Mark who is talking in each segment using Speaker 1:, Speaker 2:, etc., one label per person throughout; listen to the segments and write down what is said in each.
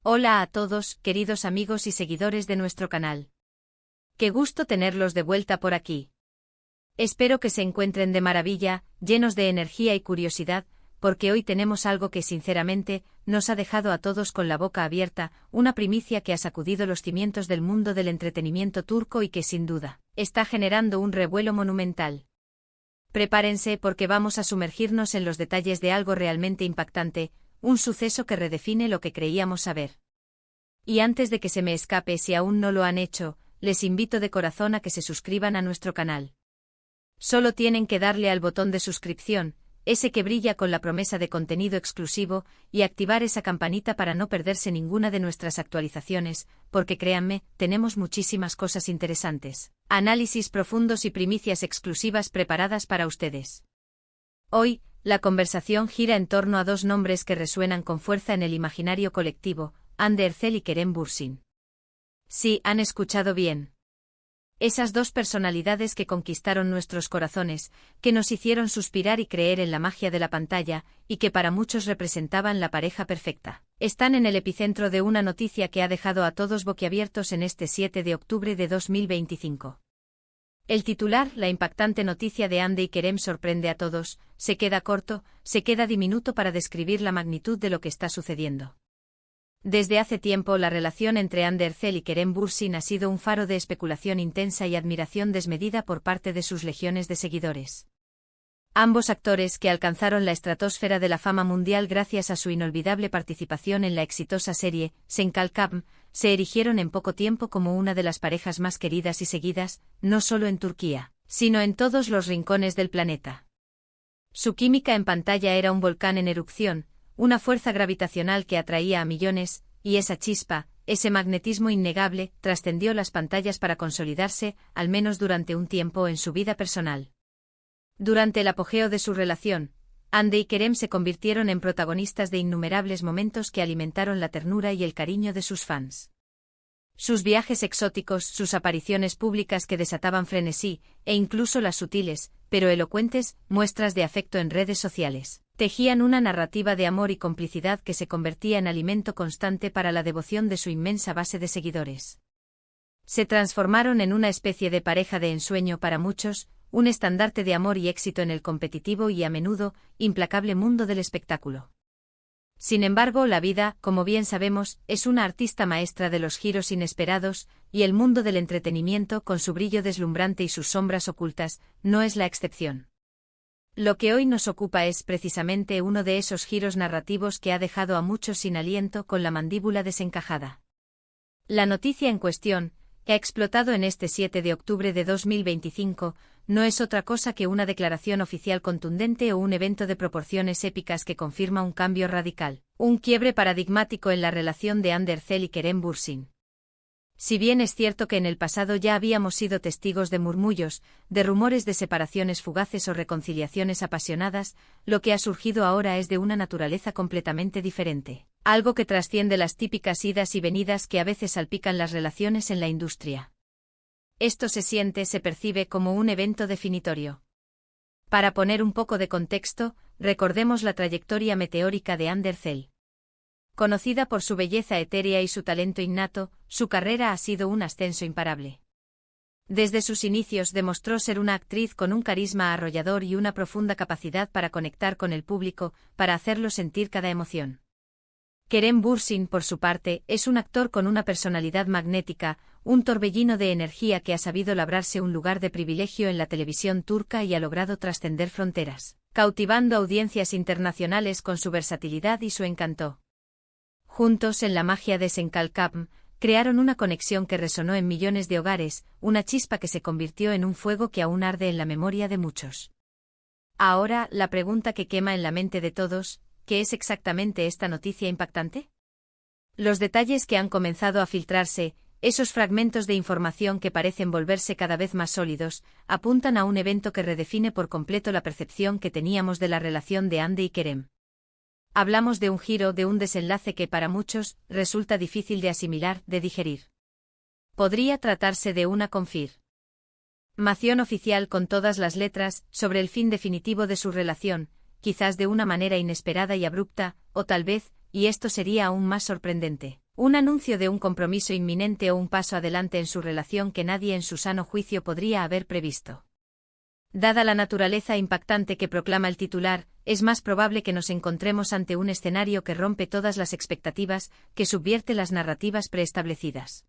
Speaker 1: Hola a todos, queridos amigos y seguidores de nuestro canal. Qué gusto tenerlos de vuelta por aquí. Espero que se encuentren de maravilla, llenos de energía y curiosidad, porque hoy tenemos algo que sinceramente nos ha dejado a todos con la boca abierta, una primicia que ha sacudido los cimientos del mundo del entretenimiento turco y que sin duda está generando un revuelo monumental. Prepárense porque vamos a sumergirnos en los detalles de algo realmente impactante, un suceso que redefine lo que creíamos saber. Y antes de que se me escape, si aún no lo han hecho, les invito de corazón a que se suscriban a nuestro canal. Solo tienen que darle al botón de suscripción, ese que brilla con la promesa de contenido exclusivo, y activar esa campanita para no perderse ninguna de nuestras actualizaciones, porque créanme, tenemos muchísimas cosas interesantes, análisis profundos y primicias exclusivas preparadas para ustedes. Hoy, la conversación gira en torno a dos nombres que resuenan con fuerza en el imaginario colectivo, Hande Erçel y Kerem Bürsin. Sí, han escuchado bien. Esas dos personalidades que conquistaron nuestros corazones, que nos hicieron suspirar y creer en la magia de la pantalla, y que para muchos representaban la pareja perfecta, están en el epicentro de una noticia que ha dejado a todos boquiabiertos en este 7 de octubre de 2025. El titular, la impactante noticia de Hande y Kerem, sorprende a todos, se queda corto, se queda diminuto para describir la magnitud de lo que está sucediendo. Desde hace tiempo la relación entre Hande Erçel y Kerem Bürsin ha sido un faro de especulación intensa y admiración desmedida por parte de sus legiones de seguidores. Ambos actores, que alcanzaron la estratosfera de la fama mundial gracias a su inolvidable participación en la exitosa serie Sen Kalkam, se erigieron en poco tiempo como una de las parejas más queridas y seguidas, no solo en Turquía, sino en todos los rincones del planeta. Su química en pantalla era un volcán en erupción, una fuerza gravitacional que atraía a millones, y esa chispa, ese magnetismo innegable, trascendió las pantallas para consolidarse, al menos durante un tiempo, en su vida personal. Durante el apogeo de su relación, Hande y Kerem se convirtieron en protagonistas de innumerables momentos que alimentaron la ternura y el cariño de sus fans. Sus viajes exóticos, sus apariciones públicas que desataban frenesí, e incluso las sutiles, pero elocuentes, muestras de afecto en redes sociales, tejían una narrativa de amor y complicidad que se convertía en alimento constante para la devoción de su inmensa base de seguidores. Se transformaron en una especie de pareja de ensueño para muchos, un estandarte de amor y éxito en el competitivo y a menudo implacable mundo del espectáculo. Sin embargo, la vida, como bien sabemos, es una artista maestra de los giros inesperados, y el mundo del entretenimiento, con su brillo deslumbrante y sus sombras ocultas, no es la excepción. Lo que hoy nos ocupa es precisamente uno de esos giros narrativos que ha dejado a muchos sin aliento, con la mandíbula desencajada. La noticia en cuestión, que ha explotado en este 7 de octubre de 2025, no es otra cosa que una declaración oficial contundente o un evento de proporciones épicas que confirma un cambio radical, un quiebre paradigmático en la relación de Hande Erçel y Kerem Bürsin. Si bien es cierto que en el pasado ya habíamos sido testigos de murmullos, de rumores de separaciones fugaces o reconciliaciones apasionadas, lo que ha surgido ahora es de una naturaleza completamente diferente, algo que trasciende las típicas idas y venidas que a veces salpican las relaciones en la industria. Esto se percibe como un evento definitorio. Para poner un poco de contexto, recordemos la trayectoria meteórica de Hande Erçel. Conocida por su belleza etérea y su talento innato, su carrera ha sido un ascenso imparable. Desde sus inicios demostró ser una actriz con un carisma arrollador y una profunda capacidad para conectar con el público, para hacerlo sentir cada emoción. Kerem Bürsin, por su parte, es un actor con una personalidad magnética, un torbellino de energía que ha sabido labrarse un lugar de privilegio en la televisión turca y ha logrado trascender fronteras, cautivando audiencias internacionales con su versatilidad y su encanto. Juntos, en la magia de Sen Kalkam, crearon una conexión que resonó en millones de hogares, una chispa que se convirtió en un fuego que aún arde en la memoria de muchos. Ahora, la pregunta que quema en la mente de todos: ¿qué es exactamente esta noticia impactante? Los detalles que han comenzado a filtrarse, esos fragmentos de información que parecen volverse cada vez más sólidos, apuntan a un evento que redefine por completo la percepción que teníamos de la relación de Hande y Kerem. Hablamos de un giro, de un desenlace que para muchos resulta difícil de asimilar, de digerir. Podría tratarse de una confirmación oficial con todas las letras sobre el fin definitivo de su relación, quizás de una manera inesperada y abrupta, o tal vez, y esto sería aún más sorprendente, Un anuncio de un compromiso inminente o un paso adelante en su relación que nadie en su sano juicio podría haber previsto. Dada la naturaleza impactante que proclama el titular, es más probable que nos encontremos ante un escenario que rompe todas las expectativas, que subvierte las narrativas preestablecidas.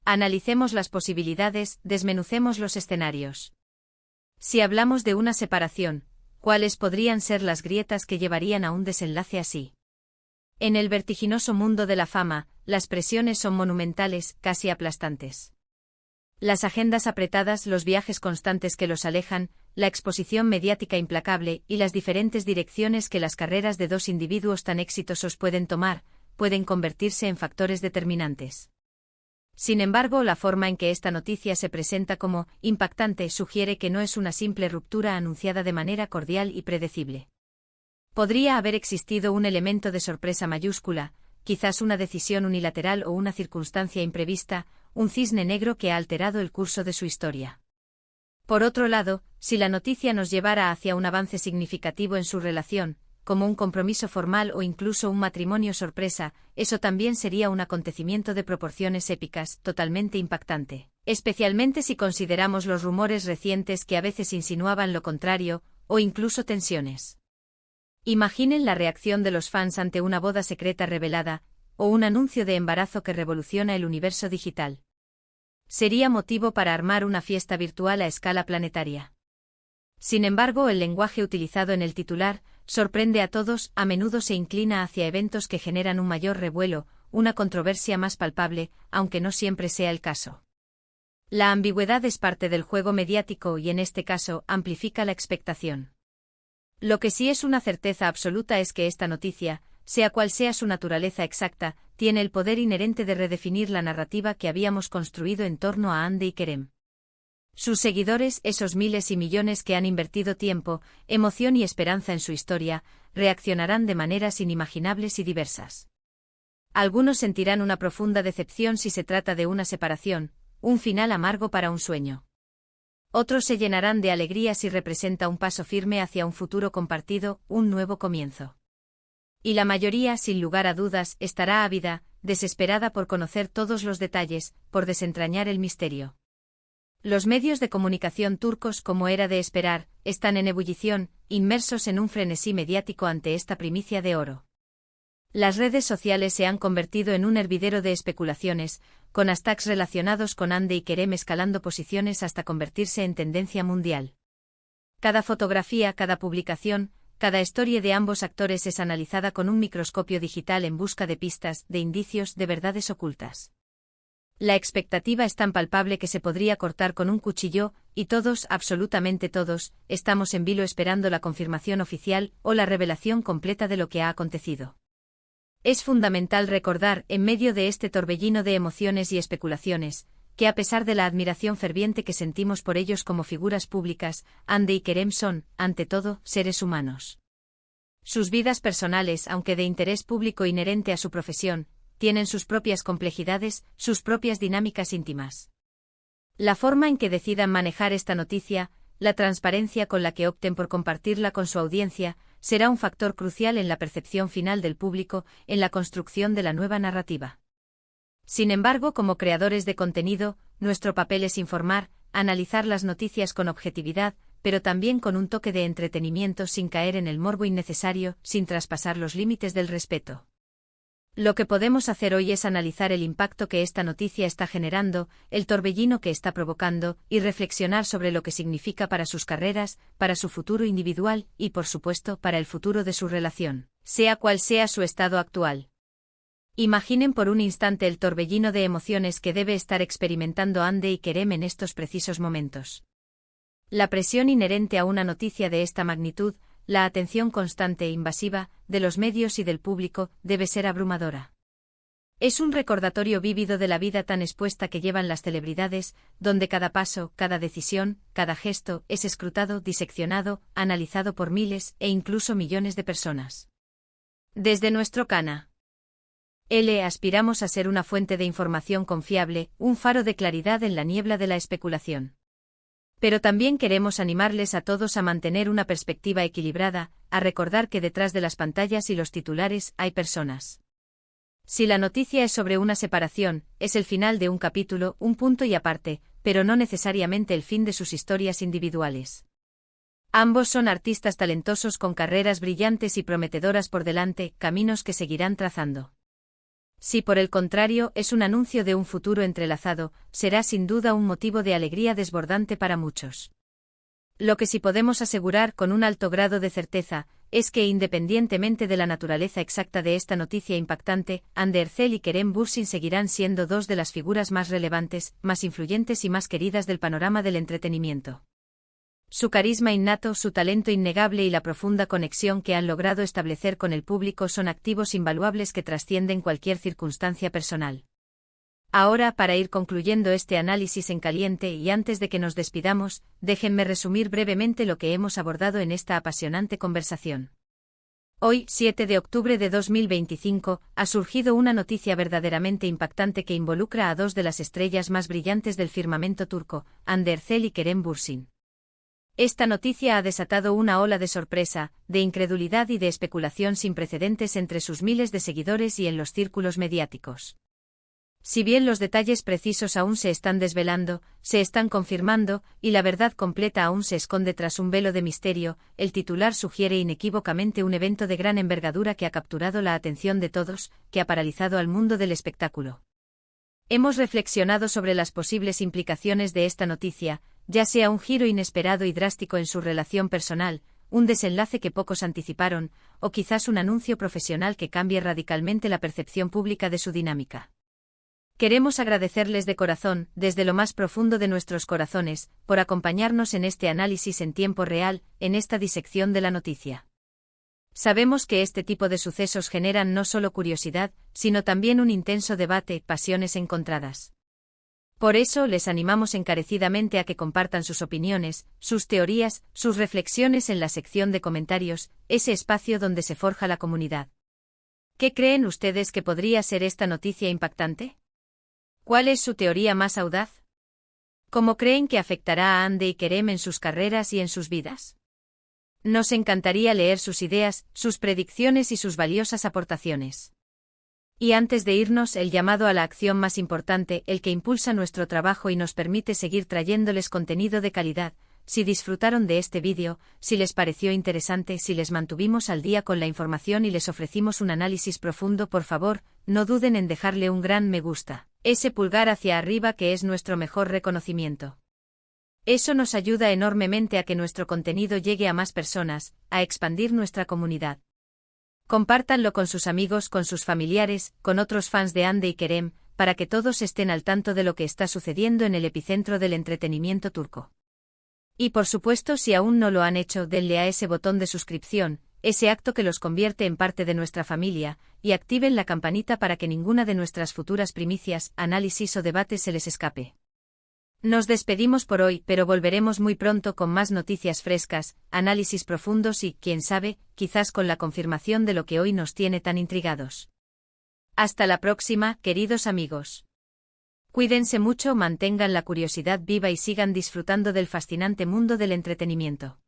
Speaker 1: Analicemos las posibilidades, desmenucemos los escenarios. Si hablamos de una separación, ¿cuáles podrían ser las grietas que llevarían a un desenlace así? En el vertiginoso mundo de la fama, las presiones son monumentales, casi aplastantes. Las agendas apretadas, los viajes constantes que los alejan, la exposición mediática implacable y las diferentes direcciones que las carreras de dos individuos tan exitosos pueden tomar, pueden convertirse en factores determinantes. Sin embargo, la forma en que esta noticia se presenta como impactante sugiere que no es una simple ruptura anunciada de manera cordial y predecible. Podría haber existido un elemento de sorpresa mayúscula, quizás una decisión unilateral o una circunstancia imprevista, un cisne negro que ha alterado el curso de su historia. Por otro lado, si la noticia nos llevara hacia un avance significativo en su relación, como un compromiso formal o incluso un matrimonio sorpresa, eso también sería un acontecimiento de proporciones épicas, totalmente impactante, especialmente si consideramos los rumores recientes que a veces insinuaban lo contrario, o incluso tensiones. Imaginen la reacción de los fans ante una boda secreta revelada, o un anuncio de embarazo que revoluciona el universo digital. Sería motivo para armar una fiesta virtual a escala planetaria. Sin embargo, el lenguaje utilizado en el titular sorprende a todos, a menudo se inclina hacia eventos que generan un mayor revuelo, una controversia más palpable, aunque no siempre sea el caso. La ambigüedad es parte del juego mediático y en este caso amplifica la expectación. Lo que sí es una certeza absoluta es que esta noticia, sea cual sea su naturaleza exacta, tiene el poder inherente de redefinir la narrativa que habíamos construido en torno a Hande y Kerem. Sus seguidores, esos miles y millones que han invertido tiempo, emoción y esperanza en su historia, reaccionarán de maneras inimaginables y diversas. Algunos sentirán una profunda decepción si se trata de una separación, un final amargo para un sueño. Otros se llenarán de alegría si representa un paso firme hacia un futuro compartido, un nuevo comienzo. Y la mayoría, sin lugar a dudas, estará ávida, desesperada por conocer todos los detalles, por desentrañar el misterio. Los medios de comunicación turcos, como era de esperar, están en ebullición, inmersos en un frenesí mediático ante esta primicia de oro. Las redes sociales se han convertido en un hervidero de especulaciones, con hashtags relacionados con Hande y Kerem escalando posiciones hasta convertirse en tendencia mundial. Cada fotografía, cada publicación, cada historia de ambos actores es analizada con un microscopio digital en busca de pistas, de indicios, de verdades ocultas. La expectativa es tan palpable que se podría cortar con un cuchillo, y todos, absolutamente todos, estamos en vilo esperando la confirmación oficial o la revelación completa de lo que ha acontecido. Es fundamental recordar, en medio de este torbellino de emociones y especulaciones, que a pesar de la admiración ferviente que sentimos por ellos como figuras públicas, Hande y Kerem son, ante todo, seres humanos. Sus vidas personales, aunque de interés público inherente a su profesión, tienen sus propias complejidades, sus propias dinámicas íntimas. La forma en que decidan manejar esta noticia, la transparencia con la que opten por compartirla con su audiencia, será un factor crucial en la percepción final del público, en la construcción de la nueva narrativa. Sin embargo, como creadores de contenido, nuestro papel es informar, analizar las noticias con objetividad, pero también con un toque de entretenimiento sin caer en el morbo innecesario, sin traspasar los límites del respeto. Lo que podemos hacer hoy es analizar el impacto que esta noticia está generando, el torbellino que está provocando, y reflexionar sobre lo que significa para sus carreras, para su futuro individual y, por supuesto, para el futuro de su relación, sea cual sea su estado actual. Imaginen por un instante el torbellino de emociones que debe estar experimentando Hande y Kerem en estos precisos momentos. La presión inherente a una noticia de esta magnitud, la atención constante e invasiva, de los medios y del público, debe ser abrumadora. Es un recordatorio vívido de la vida tan expuesta que llevan las celebridades, donde cada paso, cada decisión, cada gesto, es escrutado, diseccionado, analizado por miles e incluso millones de personas. Desde nuestro canal aspiramos a ser una fuente de información confiable, un faro de claridad en la niebla de la especulación. Pero también queremos animarles a todos a mantener una perspectiva equilibrada, a recordar que detrás de las pantallas y los titulares hay personas. Si la noticia es sobre una separación, es el final de un capítulo, un punto y aparte, pero no necesariamente el fin de sus historias individuales. Ambos son artistas talentosos con carreras brillantes y prometedoras por delante, caminos que seguirán trazando. Si por el contrario es un anuncio de un futuro entrelazado, será sin duda un motivo de alegría desbordante para muchos. Lo que sí podemos asegurar con un alto grado de certeza, es que independientemente de la naturaleza exacta de esta noticia impactante, Andy Ercel y Kerem Bürsin seguirán siendo dos de las figuras más relevantes, más influyentes y más queridas del panorama del entretenimiento. Su carisma innato, su talento innegable y la profunda conexión que han logrado establecer con el público son activos invaluables que trascienden cualquier circunstancia personal. Ahora, para ir concluyendo este análisis en caliente y antes de que nos despidamos, déjenme resumir brevemente lo que hemos abordado en esta apasionante conversación. Hoy, 7 de octubre de 2025, ha surgido una noticia verdaderamente impactante que involucra a dos de las estrellas más brillantes del firmamento turco, Hande Erçel y Kerem Bürsin. Esta noticia ha desatado una ola de sorpresa, de incredulidad y de especulación sin precedentes entre sus miles de seguidores y en los círculos mediáticos. Si bien los detalles precisos aún se están desvelando, se están confirmando, y la verdad completa aún se esconde tras un velo de misterio, el titular sugiere inequívocamente un evento de gran envergadura que ha capturado la atención de todos, que ha paralizado al mundo del espectáculo. Hemos reflexionado sobre las posibles implicaciones de esta noticia, ya sea un giro inesperado y drástico en su relación personal, un desenlace que pocos anticiparon, o quizás un anuncio profesional que cambie radicalmente la percepción pública de su dinámica. Queremos agradecerles de corazón, desde lo más profundo de nuestros corazones, por acompañarnos en este análisis en tiempo real, en esta disección de la noticia. Sabemos que este tipo de sucesos generan no solo curiosidad, sino también un intenso debate, pasiones encontradas. Por eso les animamos encarecidamente a que compartan sus opiniones, sus teorías, sus reflexiones en la sección de comentarios, ese espacio donde se forja la comunidad. ¿Qué creen ustedes que podría ser esta noticia impactante? ¿Cuál es su teoría más audaz? ¿Cómo creen que afectará a Hande y Kerem en sus carreras y en sus vidas? Nos encantaría leer sus ideas, sus predicciones y sus valiosas aportaciones. Y antes de irnos, el llamado a la acción más importante, el que impulsa nuestro trabajo y nos permite seguir trayéndoles contenido de calidad. Si disfrutaron de este vídeo, si les pareció interesante, si les mantuvimos al día con la información y les ofrecimos un análisis profundo, por favor, no duden en dejarle un gran me gusta, ese pulgar hacia arriba que es nuestro mejor reconocimiento. Eso nos ayuda enormemente a que nuestro contenido llegue a más personas, a expandir nuestra comunidad. Compártanlo con sus amigos, con sus familiares, con otros fans de Hande y Kerem, para que todos estén al tanto de lo que está sucediendo en el epicentro del entretenimiento turco. Y por supuesto, si aún no lo han hecho, denle a ese botón de suscripción, ese acto que los convierte en parte de nuestra familia, y activen la campanita para que ninguna de nuestras futuras primicias, análisis o debates se les escape. Nos despedimos por hoy, pero volveremos muy pronto con más noticias frescas, análisis profundos y, quién sabe, quizás con la confirmación de lo que hoy nos tiene tan intrigados. Hasta la próxima, queridos amigos. Cuídense mucho, mantengan la curiosidad viva y sigan disfrutando del fascinante mundo del entretenimiento.